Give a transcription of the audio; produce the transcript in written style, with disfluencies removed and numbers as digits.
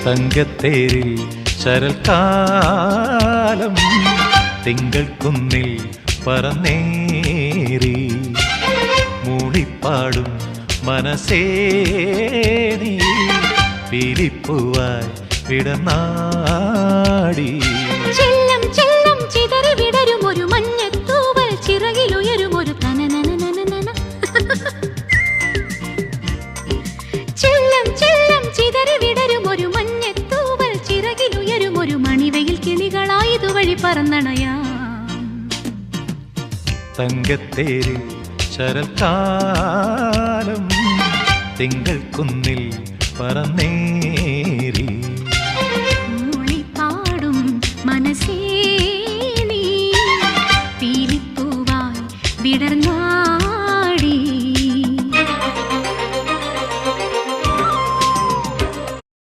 തങ്കത്തേരിൽ ശരൽക്കാലം തിങ്കൾ കുന്നിൽ പറന്നേറി മൂളിപ്പാടും മനസ്സേ നീ പീലിപ്പൂവായി വിടനാടി. ചെല്ലം ചെല്ലം ചിതറി വിടരും ഒരു മഞ്ഞത്തൂവൽ ചിറകിലുയരും ഒരു തനനനനനന. ചെല്ലം ചെല്ലം ചിതറി വിടരും ഒരു മഞ്ഞത്തൂവൽ ചിറകിലുയരും ഒരു മണിവെയിൽ കിളികളായതുവഴി പറന്നണയാം. തങ്കത്തേരിൽ ശരൽക്കാലം തിങ്കൾ കുന്നിൽ പറന്നേ